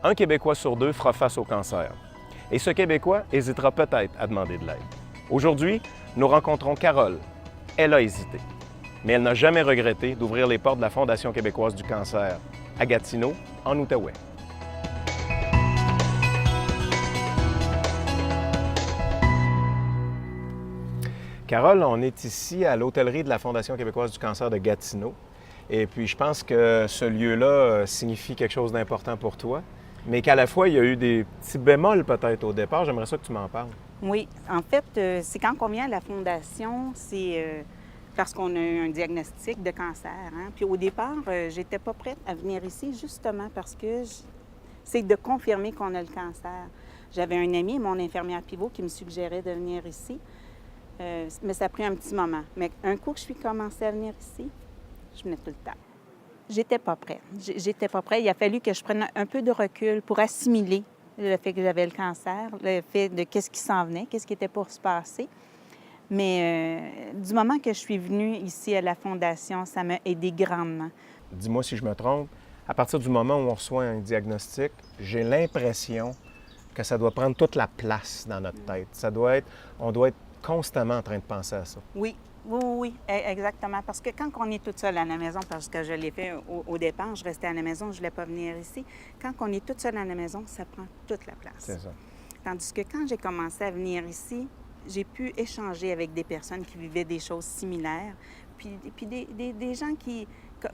Un Québécois sur deux fera face au cancer. Et ce Québécois hésitera peut-être à demander de l'aide. Aujourd'hui, nous rencontrons Carole. Elle a hésité, mais elle n'a jamais regretté d'ouvrir les portes de la Fondation québécoise du cancer à Gatineau, en Outaouais. Carole, on est ici à l'hôtellerie de la Fondation québécoise du cancer de Gatineau. Et puis, je pense que ce lieu-là signifie quelque chose d'important pour toi, mais qu'à la fois, il y a eu des petits bémols peut-être au départ. J'aimerais ça que tu m'en parles. Oui, en fait, c'est quand on vient à la Fondation, c'est parce qu'on a eu un diagnostic de cancer. Hein? Puis au départ, j'étais pas prête à venir ici justement parce que c'est de confirmer qu'on a le cancer. J'avais un ami, mon infirmière pivot, qui me suggérait de venir ici. Mais ça a pris un petit moment. Mais un coup que je suis commencée à venir ici, je venais tout le temps. J'étais pas prête. J'étais pas prête. Il a fallu que je prenne un peu de recul pour assimiler le fait que j'avais le cancer, le fait de qu'est-ce qui s'en venait, qu'est-ce qui était pour se passer. Mais du moment que je suis venue ici à la Fondation, ça m'a aidé grandement. Dis-moi si je me trompe. À partir du moment où on reçoit un diagnostic, j'ai l'impression que ça doit prendre toute la place dans notre tête. On doit être constamment en train de penser à ça. Oui, exactement. Parce que quand on est toute seule à la maison, parce que je l'ai fait au départ, je restais à la maison, je ne voulais pas venir ici. Quand on est toute seule à la maison, ça prend toute la place. C'est ça. Tandis que quand j'ai commencé à venir ici, j'ai pu échanger avec des personnes qui vivaient des choses similaires, puis des gens qui,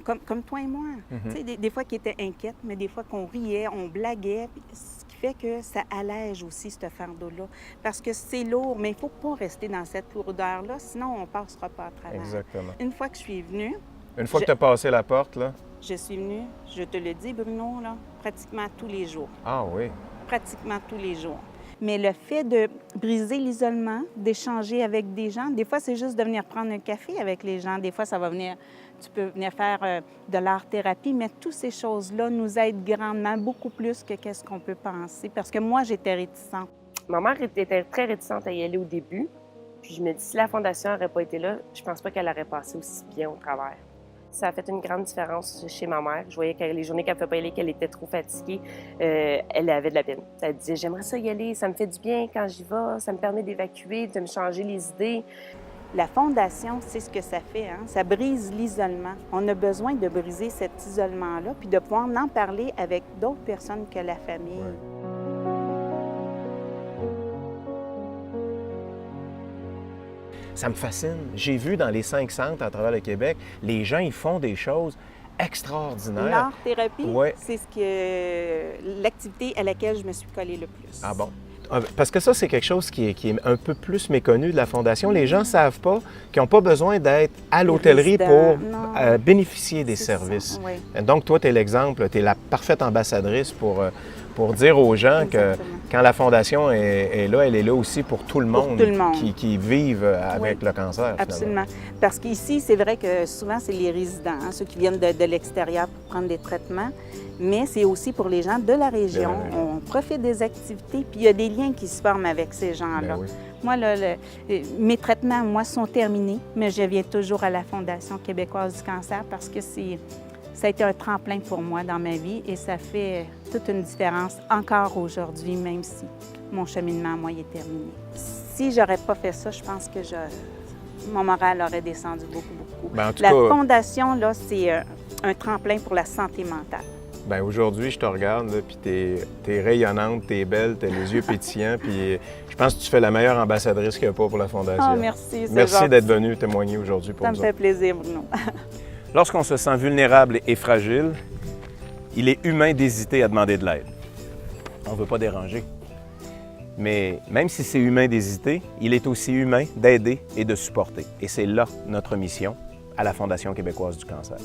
comme toi et moi, tu sais, des fois qui étaient inquiètes, mais des fois qu'on riait, on blaguait, ce qui fait que ça allège aussi ce fardeau-là. Parce que c'est lourd, mais il ne faut pas rester dans cette lourdeur-là, sinon on ne passera pas à travers. Exactement. Une fois que je suis venue... Une fois que tu as passé la porte, là? Je suis venue, je te le dis, Bruno, là, pratiquement tous les jours. Ah oui? Pratiquement tous les jours. Mais le fait de briser l'isolement, d'échanger avec des gens, des fois, c'est juste de venir prendre un café avec les gens. Des fois, tu peux venir faire de l'art-thérapie, mais toutes ces choses-là nous aident grandement, beaucoup plus que qu'est-ce qu'on peut penser. Parce que moi, j'étais réticente. Ma mère était très réticente à y aller au début. Puis je me dis, si la Fondation n'aurait pas été là, je pense pas qu'elle aurait passé aussi bien au travers. Ça a fait une grande différence chez ma mère. Je voyais que les journées qu'elle ne pouvait pas y aller, qu'elle était trop fatiguée, elle avait de la peine. Elle disait, j'aimerais ça y aller, ça me fait du bien quand j'y vais, ça me permet d'évacuer, de me changer les idées. La Fondation, c'est ce que ça fait, hein? Ça brise l'isolement. On a besoin de briser cet isolement-là, puis de pouvoir en parler avec d'autres personnes que la famille. Ouais. Ça me fascine. J'ai vu dans les 5 centres à travers le Québec, les gens, ils font des choses extraordinaires. L'art-thérapie, Ouais. c'est l'activité à laquelle je me suis collée le plus. Ah bon? Parce que ça, c'est quelque chose qui est un peu plus méconnu de la Fondation. Les gens ne savent pas qu'ils n'ont pas besoin d'être à l'hôtellerie pour bénéficier des services. Ça, oui. Donc, toi, tu es l'exemple, tu es la parfaite ambassadrice pour dire aux gens Exactement. que quand la Fondation est là, elle est là aussi pour tout le monde, qui vivent avec le cancer. Absolument. Parce qu'ici, c'est vrai que souvent, c'est les résidents, hein, ceux qui viennent de l'extérieur pour prendre des traitements, mais c'est aussi pour les gens de la région. On profite des activités, puis il y a des liens qui se forment avec ces gens-là. Ben oui. Moi, mes traitements, moi, sont terminés, mais je viens toujours à la Fondation québécoise du cancer parce que ça a été un tremplin pour moi dans ma vie et ça fait toute une différence encore aujourd'hui, même si mon cheminement, moi, il est terminé. Si j'aurais pas fait ça, je pense que mon moral aurait descendu beaucoup. Ben, en tout La cas, Fondation, là, c'est un tremplin pour la santé mentale. ben aujourd'hui, je te regarde, là, puis t'es rayonnante, t'es belle, t'as les yeux pétillants, puis je pense que tu fais la meilleure ambassadrice qu'il n'y a pas pour la Fondation. Oh, merci, c'est Merci gentil. d'être venue témoigner aujourd'hui pour Ça nous. me fait plaisir, Bruno. Lorsqu'on se sent vulnérable et fragile, il est humain d'hésiter à demander de l'aide. On ne veut pas déranger. Mais même si c'est humain d'hésiter, il est aussi humain d'aider et de supporter. Et c'est là notre mission à la Fondation québécoise du cancer.